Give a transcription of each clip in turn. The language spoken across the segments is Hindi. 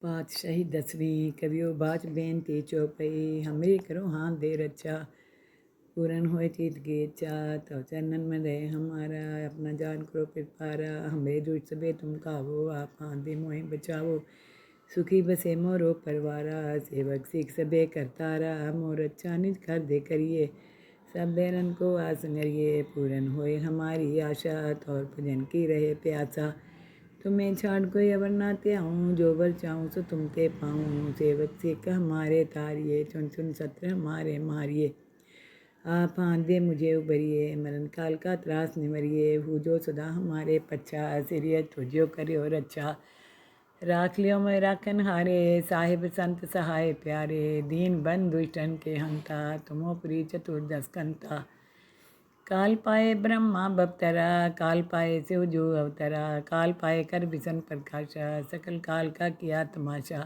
पातशाही दसवीं कवियो बाच बेनती चौपई हमरी करो हाथ दे रचा पूरन होए चित की इच्छा तो चरणन में रहे हमारा अपना जान करो पिपारा हमें दुष्ट सबे तुम कावो आप हाथ दे मोहे बचावो सुखी बसे मोरो परवारा सेवक सीख सबे करतारा मोर अच्छा निज कर दे करिए सब बैरन को आस नरिए पूरन होए हमारी आशा और भजन की रहे प्यासा तुम्हें छाड़ कोई अवर ना त्याऊँ जो बर चाहूँ सो तुम ते पाऊँ सेवक सिख हमारे तारिये चुन चुन सत्र हमारे मारिए आप हाथ दे मुझे उबरिए मरण काल का त्रास निवरिए हु जो सदा हमारे पच्छा सिरिय तुझो करियो रच्छा राख लियो मैं राखन हारे साहिब संत सहाय प्यारे दीन बंद दुष्टन के हंता तुमो पुरी चतुर्दश कंता काल पाए ब्रह्मा बपतरा काल पाए शिव जो अवतरा काल पाए कर बिसन प्रकाशा सकल काल का किया तमाशा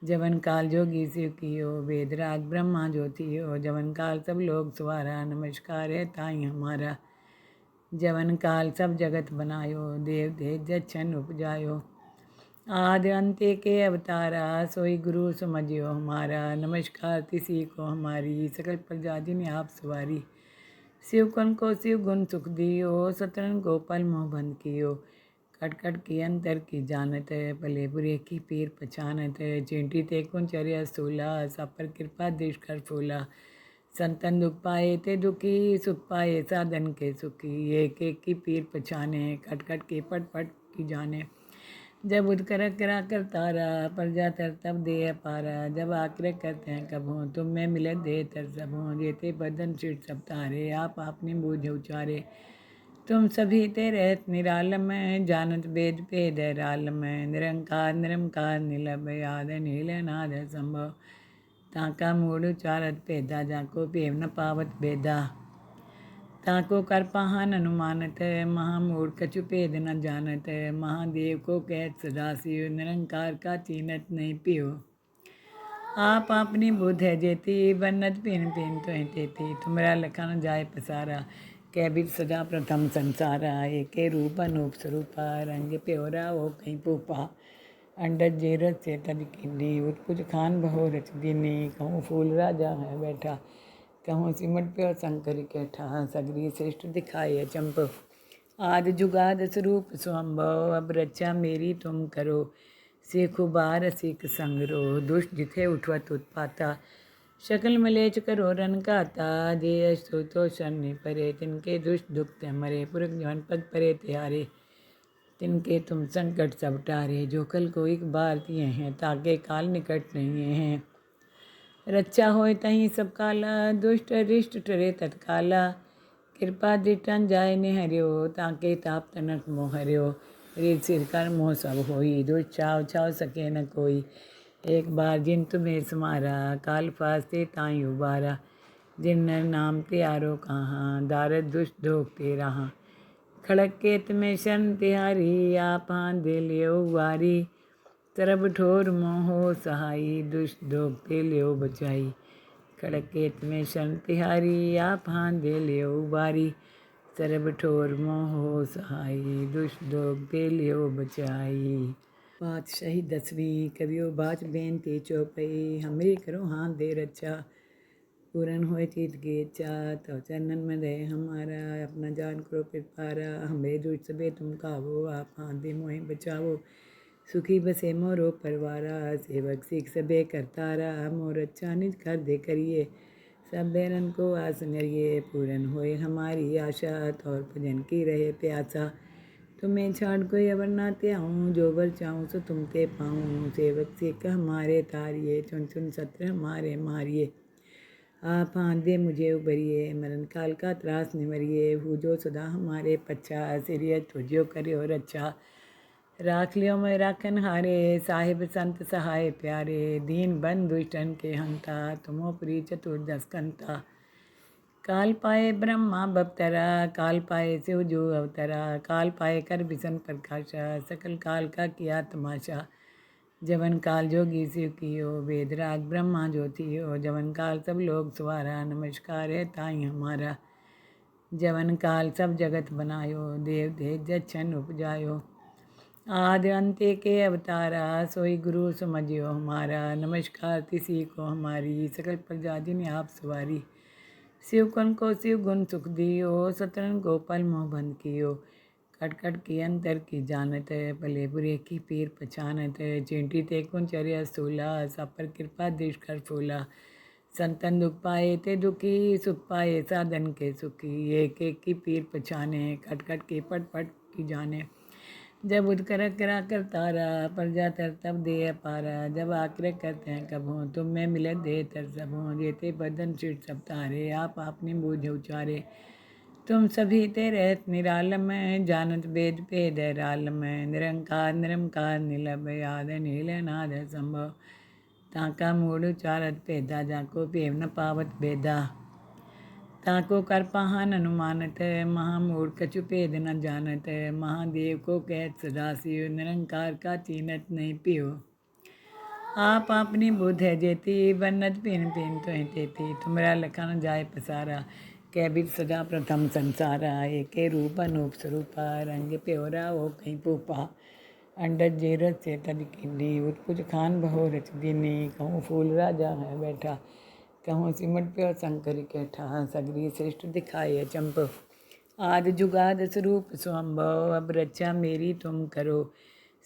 जवन काल जोगी शिव कियो वेद राग ब्रह्मा ज्योतियो जवन काल सब लोग सवारा नमस्कार है ताई हमारा जवन काल सब जगत बनायो देव देव जच्छन उपजायो आदि अंत्य के अवतारा सोई गुरु समझियो हमारा नमस्कार तिसी को हमारी सकल प्रजा जिन आप सवारी शिव कन को शिव गुण सुख दियो सतरन को पल मोह बंद कियो कट कट की अंतर की जानत भले बुरे की पीर पहचानत चिंटी ते कुंचर्य सूला सब पर कृपा दृष्ट कर फूला संतन दुख पाए ते दुखी सुख पाए साधन के सुखी एक एक की पीर पहचाने कट कट की पट पट की जाने जब उदकर करा कर तारा प्रजा तर तब दे पारा जब आग्रह करते हैं कब हों तुम में मिले दे तर सब हों जेते बदन चिट सब तारे आप अपनी बूझ उचारे तुम सभी ते रहत निरालम में जानत वेद भेद रालम में निरंकार निरंकार नीलब याद नील नाद संभव ताका मूड उचारत भेदा जाको पेव न पावत भेदा ताको कर पाहन अनुमानत महामूढ़ कछु भेद न जानत महादेव को कहत सदा शिव निरंकार का चीनत नहीं पियो आप अपनी बुद्ध है जेती बन्नत पिन पिन तो तेती तुमरा लखन जाय पसारा कैबिर सदा प्रथम संसारा एके रूप अनूप स्वरूपा रंग प्योरा वो कहीं पूपा अंडज जेरत से तज किन्नी उत्कुज खान बहो रच दीनी कहूँ फूल राजा है बैठा कहूँ सिमट प्यो शंकर कैठा सगरी श्रेष्ठ दिखाए चंप आदि जुगाद स्वरूप स्वंभव अब रक्षा मेरी तुम करो सीख उबार सीख संगरो दुष्ट जिथे उठवत उत्पाता शकल मलेच करो रन काता जे अस्तु तो शनि परे तिनके दुष्ट दुख ते मरे पुरख जवन पग परे त्यारे तिनके तुम संकट सब टारे जो कल को एक बार दिए हैं ताके काल निकट नहीं हैं रक्षा होए तहीं सब काला दुष्ट रिष्ट टरे तत्काला कृपा दिटन जाय ने हरियो ताके ताप तनक मोह हरियो रीत सिर कर मोह सब होई दुष्ट छाव छाव सके न कोई एक बार जिन तुम्हें समारा काल फास्ते ताई उबारा जिन नर नाम त्यारो कहाँ दारद दुष्ट धोख ते रहा खड़क के तुम्हें शरण तिहारी आप हाथ दे लियो वारी तरब ठोर मोहो सहाई दुष्ट धोख ते लियो बचाई खड़क के तुम्हें शरण तिहारी आप हाथ दे लियो वारी तरब ठोर मोहो सहाई दुष्ट धोख ते लियो बचाई पातशाही दसवीं कवियो बाच बेनती चौपई हमरी करो हाथ दे रचा पूरन होए चित की इच्छा तो चरणन में रहे हमारा अपना जान करो पिपारा हमें दुष्ट सबे तुम कावो आप हाथ दे मोहे बचावो सुखी बसे मोरो परवारा सेवक सीख सबे करतारा मोर अच्छा निज कर दे करिए सब बैरन को आस नरिए पूरन होए हमारी आशा और भजन की रहे प्यासा तुम्हें छाड़ कोई अवर ना त्याऊँ जो बर चाहूँ सो तुम ते पाऊँ सेवक सिख हमारे तारिये चुन चुन सत्र हमारे मारिए आप हाथ दे मुझे उबरिए मरण काल का त्रास निवरिए हु जो सदा हमारे पच्छा सिरिय तुझो करियो रच्छा राख लियो मैं राखन हारे साहिब संत सहाय प्यारे दीन बंद दुष्टन के हंता तुमो पुरी चतुर्दश कंता काल पाए ब्रह्मा बपतरा काल पाए शिव जो अवतरा काल पाए कर बिसन प्रकाशा सकल काल का किया तमाशा जवन काल जोगी शिव कियो वेद राग ब्रह्मा ज्योतियो जवन काल सब लोग सवारा नमस्कार है ताई हमारा जवन काल सब जगत बनायो देव देव जच्छन उपजायो आदि अंत्य के अवतारा, सोई गुरु समझियो हमारा। नमस्कार तिसी को हमारी, सकल प्रजा जिन्हें आप सवारी। शिव कन को शिव गुण सुख दियो, सतरन को पल मोह बंद कियो। कट कट की अंतर की जानत, भले बुरे की पीर पहचानत। चिंटी ते कुंचर्या सूला, सापर कृपा दृष्ट कर फूला। संतन दुख पाए ते दुखी, सुख पाए साधन के सुखी। एक एक की पीर पहचाने, कट कट की पट पट की जाने। जब उदकर करा कर तारा, प्रजा तर तब दे पारा। जब आग्रह करते हैं कब हों, तुम में मिले दे तर सब हों। जेते बदन चिट सब तारे, आप अपनी बूझ उचारे। तुम सभी ते रहत निरालम, जानत वेद भेद रालम। निरंकार निरंकार निलभ, आद नील नाद संभव। ताका मूड उचारत भेदा, जाको पेव न पावत भेदा। ताको कर पाहन अनुमानत, महामूढ़ कछु भेद न जानत। महादेव को कहत सदा शिव, निरंकार का चीनत नहीं पियो। आप अपनी बुध है जेती, बन्नत पिन पिन तो तेती। तुमरा लखन जाय पसारा, कैबिर सदा प्रथम संसारा। एके रूप अनूप स्वरूपा, रंग प्योरा वो कहीं पूपा। अंडज जेरत से तद कीनी, उत्कुज खान बहो रच दीनी। कहूँ फूल राजा है बैठा, कहूँ सिमट प्यो शंकर कैठा। सगरी श्रेष्ठ दिखाए चंप, आदि जुगाद स्वरूप स्वंभव। अब रक्षा मेरी तुम करो,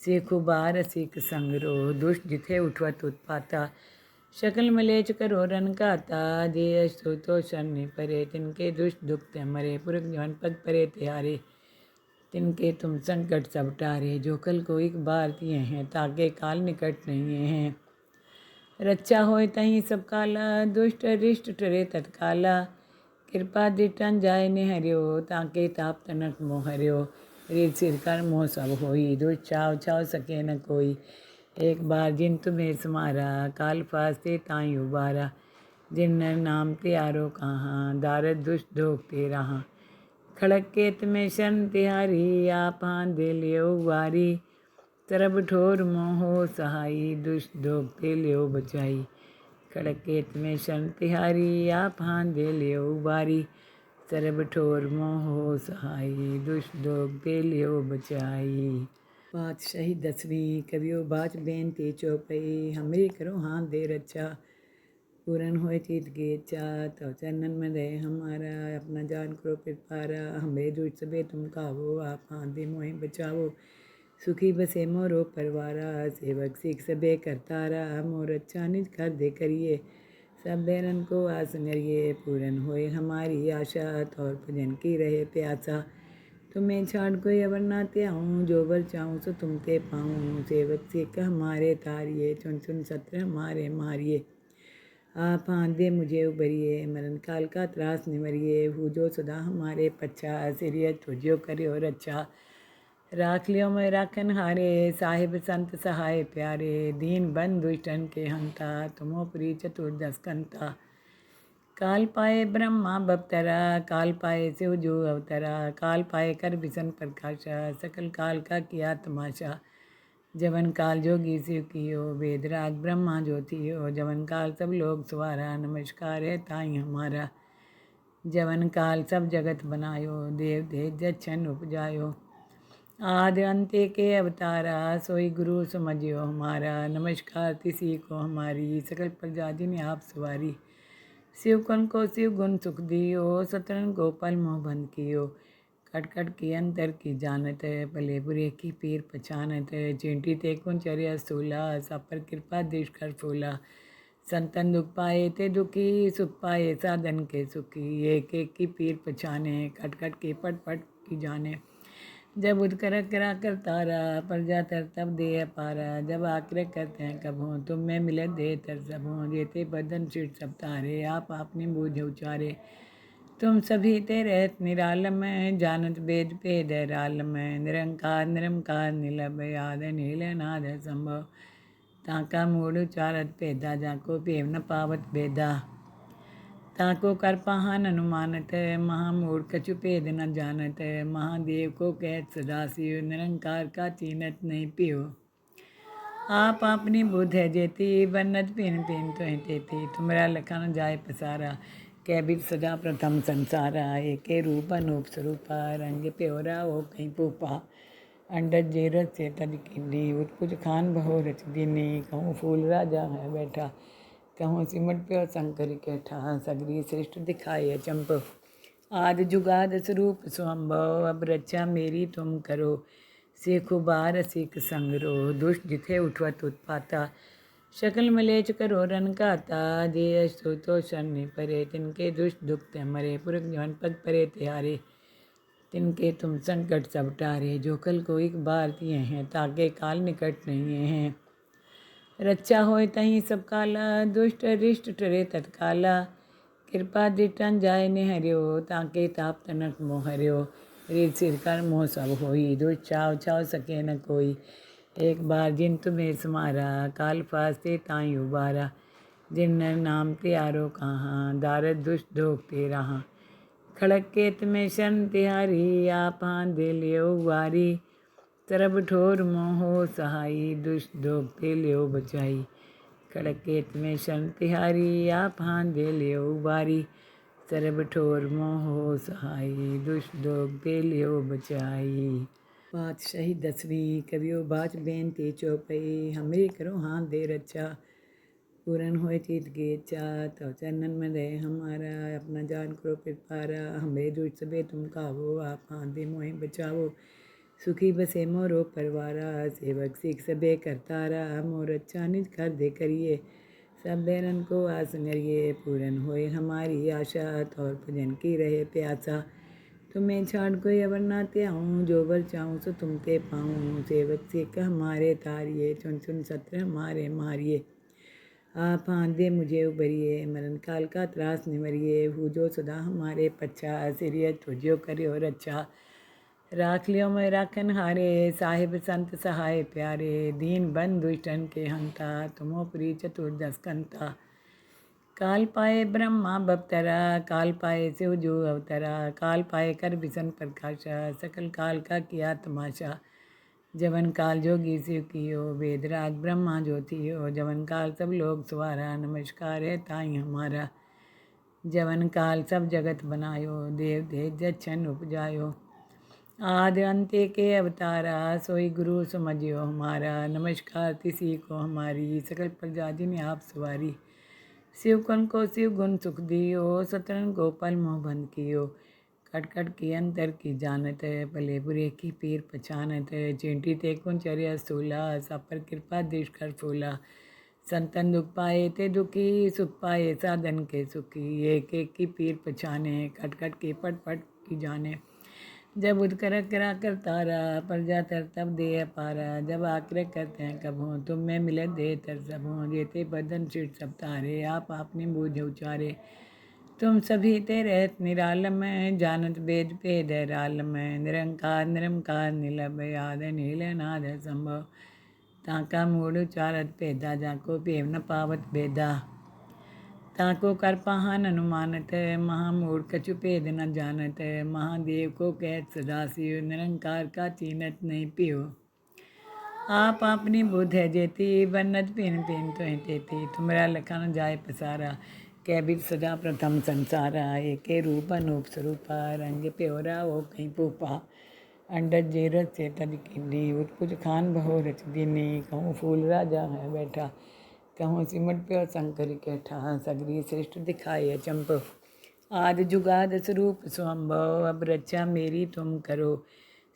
सीख उबार सीख संगरो। दुष्ट जिथे उठवत उत्पाता, शकल मलेच करो रन काता। जे अस्तु तो शनि परे, तिनके दुष्ट दुख ते मरे। पुरख जवन पग परे तिहारे, तिनके तुम संकट सब टारे। जो कल को एक बार दिए हैं, ताके काल निकट नहीं हैं। रक्षा होय तहीं सब काला, दुष्ट रिष्ट टरे तत्काला। कृपा दिटन जाय निहर्यो, ताके ताप तनक मोह हर्यो। रीत सिर कर मोह सब होई, दुष्ट छाव छाव सके न कोई। एक बार जिन तुम्हें समारा, काल फास्ते ताई उबारा। जिन नर नाम त्यारो कहाँ, दारद दुष्ट धोख ते रहा। खड़क केत में शरण तिहारी, आप हाथ दे लियो वारी। तरब ठोर मोहो सहाई, दुष्ट धोख ते लियो बचाई। खड़क केत में शरण तिहारी, आप हाथ दे लियो वारी। तरब ठोर मोहो सहाई, दुष्ट धोख ते लियो बचाई। पातशाही 10वीं कवियो बाच बेनती चौपई। हमरी करो हाथ दे रक्षा, पूरन होए चित की इच्छा। तो चरणन में दे हमारा, अपना जान करो पिपारा। हमें दुष्ट सबे तुम कावो, आप हाथ दे मोहि बचावो। सुखी बसे मोरो परवारा, सेवक सीख सबे करतारा। मोर अच्छा निज कर दे करिए, सब बैरन को आस नरिए। पूरन होए हमारी आशा, और भजन की रहे प्यासा। तुम्हें छाड़ कोई अवर ना त्याऊँ, जो बर चाहूँ सो तुम ते पाऊँ। सेवक सीख हमारे तारिए, चुन चुन सत्र हमारे मारिए। आप हाथ दे मुझे उबरिए, मरण काल का त्रास निवरिए। हूँ जो सदा हमारे पच्छा, सिरियत तुझो करियो रक्षा। राख लियो मैं राखन हारे, साहिब संत सहाय प्यारे। दीन बंद दुष्टन के हंता, तुमो प्री चतुर्दश कंता। काल पाए ब्रह्मा बपतरा, काल पाए शिव जो अवतरा। काल पाए कर बिसन प्रकाशा, सकल काल का किया तमाशा। जवन काल जोगी शिव कियो, वेद राग ब्रह्मा ज्योतियो। जवन काल सब लोग सवारा, नमस्कार है ताई हमारा। जवन काल सब जगत बनायो, देव देव जच्छन उपजायो। आदि अंत्य के अवतारा, सोई गुरु समझियो हमारा। नमस्कार तिसी को हमारी, सकल प्रजा जिन्हें आप सवारी। शिव कन को शिव गुण सुख दियो, सतरन को पल मोह बंद कियो। कट कट की अंतर की जानत, भले बुरे की पीर पहचानत। चिंटी ते कुंचर्या सूला, सापर कृपा दृष्ट कर फूला। संतन दुख पाए ते दुखी, सुख पाए साधन के सुखी। एक एक की पीर पहचाने, कट कट की पट पट की जाने। जब उदकर करा कर तारा, प्रजा तर तब दे पारा। जब आग्रह करते हैं कब हों, तुम में मिले दे तर सब हों। जेते बदन चिट सब तारे, आप अपनी बूझ उचारे। तुम सभी ते रहत निरालम, जानत वेद भेद रालम। निरंकार निरंकार निलभ, आद नील नाद संभव। ताका मूड उचारत भेदा, जाको पेव न पावत भेदा। ताको कर पाहन अनुमानत, महामूढ़ कछु भेद न जानत। महादेव को कहत सदा शिव, निरंकार का चीनत नहीं पियो। आप अपनी बुध है जेती, बन्नत पिन पिन तो तेती। तुमरा लखन जाय पसारा, कैबिर सदा प्रथम संसारा। एके रूप अनूप स्वरूपा, रंग प्योरा वो कहीं पूपा। अंडर जेरत से तज कीनी उत्पुज खान बहो रच दीनी कहूँ फूल राजा है बैठा कहूँ सिमट प्यो शंकर कैठा सगरी श्रेष्ठ दिखाए चंप आदि जुगाद स्वरूप स्वंभव अब रक्षा मेरी तुम करो सीख उबार सीख संगरो दुष्ट जिथे उठवत उत्पाता शकल मलेच करो रन काता जे अश्रु तो शनि परे तिनके दुष्ट दुख ते मरे पुरख जवन पग परे त्यारे तिनके तुम संकट सब टारे जो कल को एक बार दिए हैं ताके काल निकट नहीं हैं रक्षा होय तहीं सब काला दुष्ट रिष्ट टरे तत्काला कृपा दिटन जाय ने हरियो ताके ताप तनक मोह हरियो रीत सिर कर मोह सब होई दुष्ट चाव चाव सके न कोई एक बार जिन तुम्हें समारा काल फास्ते ताई उबारा जिन नर नाम त्यारो कहाँ दारद दुष्ट धोख ते रहा खड़क केत में शरण तिहारी आप हाथ दे लियो वारी तरब ठोर मोहो सहाई दुष्ट धोख ते लियो बचाई खड़क केत में शरण तिहारी आप हाथ दे लियो वारी तरब ठोर मोहो सहाई दुष्ट धोख ते लियो बचाई। पातशाही 10वीं कवियो बाच बेनती चौपई हमरी करो हाथ दे रक्षा पूरन होए चित की इच्छा तो चरणन में रहे हमारा अपना जान करो पिपारा हमें दुष्ट सबे तुम कावो आप हाथ दे मोहे बचावो सुखी बसे मोरो परवारा सेवक सीख सबे करतारा मोर अच्छा निज कर दे करिए सब बैरन को आसन करिए पूरन होए हमारी आशा और भजन की रहे प्यासा तुम्हें छाड़ कोई अवर ना त्याऊँ जो बर चाहूँ सो तुम ते पाऊँ सेवक सीख हमारे तारिये चुन चुन सत्र हमारे मारिए आप हाथ दे मुझे उबरिए मरण काल का त्रास निवरिए हु जो सदा हमारे पच्छा सिरियत तुझो करियो रक्षा राख लियो मैं राखन हारे साहिब संत सहाय प्यारे दीन बंद दुष्टन के हंता तुमो प्री चतुर्दश कंता काल पाए ब्रह्मा बपतरा काल पाए शिव जो अवतरा काल पाए कर बिसन प्रकाशा सकल काल का किया तमाशा जवन काल जोगी शिव कियो वेदराग ब्रह्मा ज्योतियो जवन काल सब लोग सवारा नमस्कार है ताई हमारा जवन काल सब जगत बनायो देव देव जच्छन उपजायो आदि अंत्य के अवतारा सोई गुरु समझियो हमारा नमस्कार तिसी को हमारी सकल प्रजा जिन आप सवारी शिव कन को शिव गुण सुख दियो सतरन को पल मोह बंद कियो कट कट की अंतर की जानत भले बुरे की पीर पहचानत चिंटी ते कुंचर्या सूला सब पर कृपा दृष्ट कर फूला संतन दुख पाए ते दुखी सुख पाए साधन के सुखी एक एक की पीर पहचाने कट कट की पट पट की जाने जब उदकर करा कर तारा प्रजा तर तब दे पारा जब आग्रह करते हैं कब हों तुम में मिले दे तर सब हों जेते बदन चिट सब तारे आप अपनी बूझ उचारे तुम सभी ते रहत निरालम जानत वेद भेद रालम निरंकार निरंकार निलब याद नील नाद संभव ताका मूड उचारत भेदा जाको पेव न पावत भेदा ताको कर पाहन अनुमानत महामूढ़ कछु भेद न जानत महादेव को कहत सदाशिव निरंकार का चीनत नहीं पियो आप अपनी बुद्ध है जेती बन्नत पिन पिन तो तेती तुमरा लखन जाय पसारा कैबिर सदा प्रथम संसारा एके रूप अनूप स्वरूपा रंग प्योरा वो कहीं पूपा अंडर जेरत से तज कीनी उत्पुज खान बहो रच दीनी कहूँ फूल राजा है बैठा कहूँ सिमट प्यो शंकर कैठा सगरी श्रेष्ठ दिखाए चंप आदि जुगाद स्वरूप स्वंभव अब रक्षा मेरी तुम करो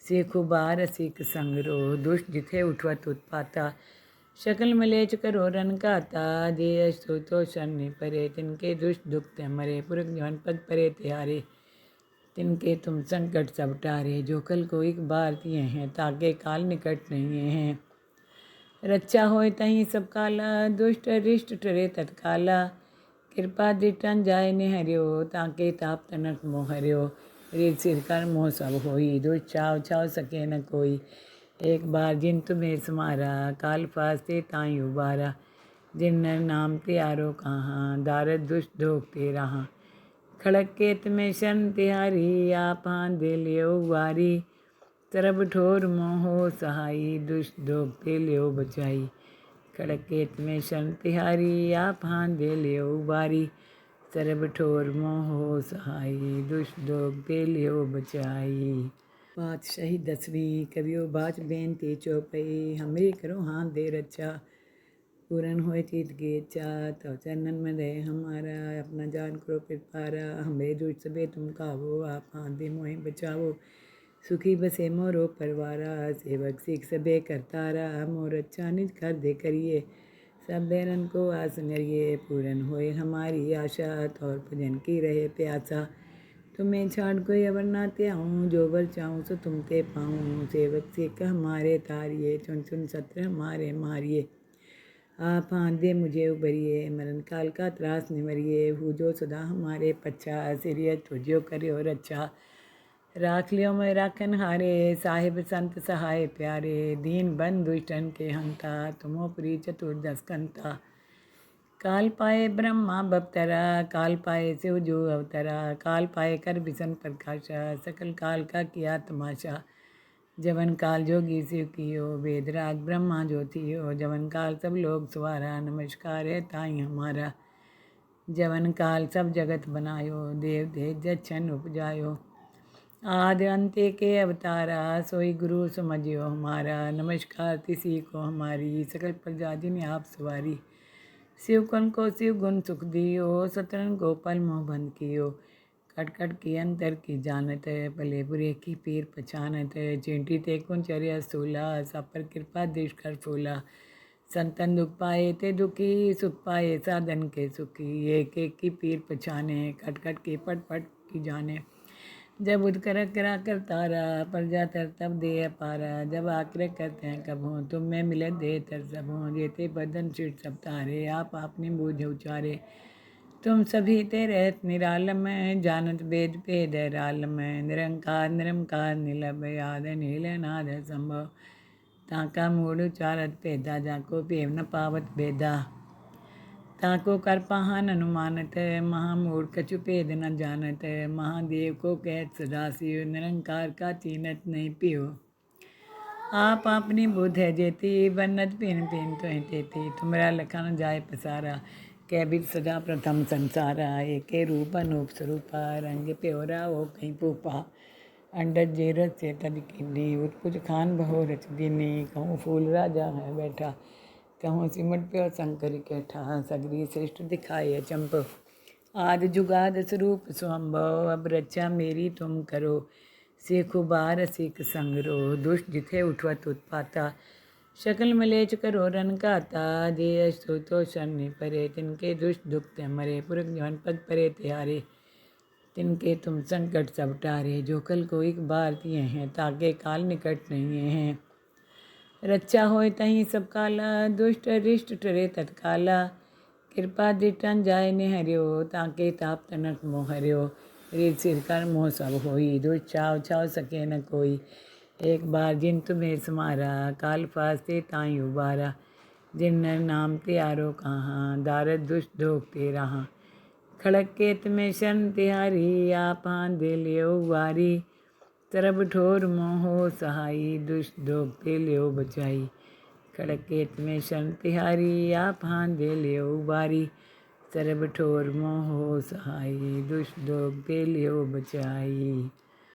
सीख उबार सीख संगरो दुष्ट जिथे उठवत उत्पाता शकल मलेच करो रन काता जे अश्रु तो शनि परे तिनके दुष्ट दुख ते मरे पुरख जवन पग परे त्यारे तिनके तुम संकट सब टारे जो कल को एक बार दिए हैं ताके काल निकट नहीं हैं रक्षा होय तहीं सब काला दुष्ट रिष्ट टरे तत्काला कृपा दिटन जाय ने हरियो ताके ताप तनक मोह हरियो रीत सिर कर मोह सब होई दुष्ट चाव चाव सके न कोई एक बार जिन तुम्हें समारा काल फास्ते ताई उबारा जिन नर नाम त्यारो कहाँ दारद दुष्ट धोख ते रहा खड़क केत में शरण तिहारी आप हाथ दे लियो वारी तरब ठोर मोहो सहाई दुष्ट धोख ते लियो बचाई खड़क केत में शरण तिहारी आप हाथ दे लियो वारी तरब ठोर मोहो सहाई दुष्ट धोख ते लियो बचाई। पातशाही 10वीं कवियो बाच बेनती चौपई हमरी करो हाथ दे रचा पूरन होए चीत की इच्छा तो चरणन में रहे हमारा अपना जान करो फिर पारा हमें दुष्ट सबे तुम कावो आप हाथ दे मोहे बचावो सुखी बसे मोरो परवारा सेवक सीख सबे करतारा मोर अच्छा निज कर दे करिए सब बैरन को आसनरिए पूरन होए हमारी आशा और भजन की रहे प्यासा तुम्हें छाड़ कोई अवर ना त्याऊँ जो बर चाहूँ सो तुम ते पाऊँ सेवक सीख हमारे तारिये चुन चुन सत्र हमारे मारिए आप हाथ दे मुझे उबरिए मरण काल का त्रास निवरिए हूँ जो सदा हमारे पच्छा सिरियत तुझो करे और अच्छा राख लियो मैं राखन हारे साहिब संत सहाय प्यारे दीन बंद दुष्टन के हंता तुमो प्री चतुर्दश कंता काल पाए ब्रह्मा बपतरा काल पाए शिव जो अवतरा काल पाए कर बिसन प्रकाशा सकल काल का किया तमाशा जवन काल जोगी शिव कियो वेदराग ब्रह्मा ज्योतियो जवन काल सब लोग सवारा नमस्कार है ताई हमारा जवन काल सब जगत बनायो देव देव जच्छन उपजायो आदि अंत्य के अवतारा सोई गुरु समझियो हमारा नमस्कार तिसी को हमारी सकल प्रजा जिन आप सवारी शिव कन को शिव गुण सुख दियो सतरन को पल मोह बंद कियो कट कट की अंतर की जानत भले बुरे की पीर पहचानत चिंटी ते कुंचर्या सूला सब पर कृपा दृष्ट कर फूला संतन दुख पाए ते दुखी सुख पाए साधन के सुखी एक एक की पीर पहचाने कट कट की पट पट की जाने जब उदकर करा कर तारा प्रजा तर तब दे पारा जब आग्रह करते हैं कब हों तुम में मिले दे तर सब हों जेते बदन चिट सब तारे आप अपनी बूझ उचारे तुम सभी ते रहत निरालम में जानत वेद भेद रालम में निरंकार निरंकार नीलब याद नील नाद संभव ताका मूड उचारत भेदा जाको पेव न पावत भेदा ताको कर पाहन अनुमानत महामूढ़ कछु भेद न जानत महादेव को कहत सदाशिव निरंकार का चीनत नहीं पियो आप अपनी बुध है जेती बन्नत पिन पिन तो तेती तुमरा लखन जाय पसारा कैबिर सदा प्रथम संसारा एके रूप अनूप स्वरूपा रंग प्योरा वो कहीं पूपा अंडर जेरत से तद किन्नी उत्कुज खान बहो रच दीनी कहूँ फूल राजा है बैठा कहूँ सिमट प्यो शंकर कैठा सगरी श्रेष्ठ दिखाए चंप आदि जुगाद स्वरूप स्वंभव अब रक्षा मेरी तुम करो सीख उबार सीख संगरो दुष्ट जिथे उठवत उत्पाता शकल मलेच करो रन काता जे अस्तु तो शनि परे तिनके दुष्ट दुख ते मरे पुरख जवन पद परे त्यारे तिनके तुम संकट सब टारे जो कल को एक बार दिए हैं ताके काल निकट नहीं हैं रक्षा होय तहीं सब काला दुष्ट रिष्ट टरे तत्काला कृपा दिटन जाय निहरियो ताके ताप तनक मोह हरियो रीत सिर कर मोह सब होई दुष्ट छाव छाव सके न कोई एक बार जिन तुम्हें समारा काल फास्ते ताई उबारा जिन नर नाम त्यारो कहाँ दारद दुष्ट धोख ते रहा खड़क के तुम्हें शरण तिहारी आप हाथ दे लियो वारी तरब ठोर मोहो सहाई दुष्ट धोख ते लियो बचाई खड़क के तुम्हें शरण तिहारी आप हाथ दे लियो वारी तरब ठोर मोहो सहाई दुष्ट धोख ते लियो बचाई।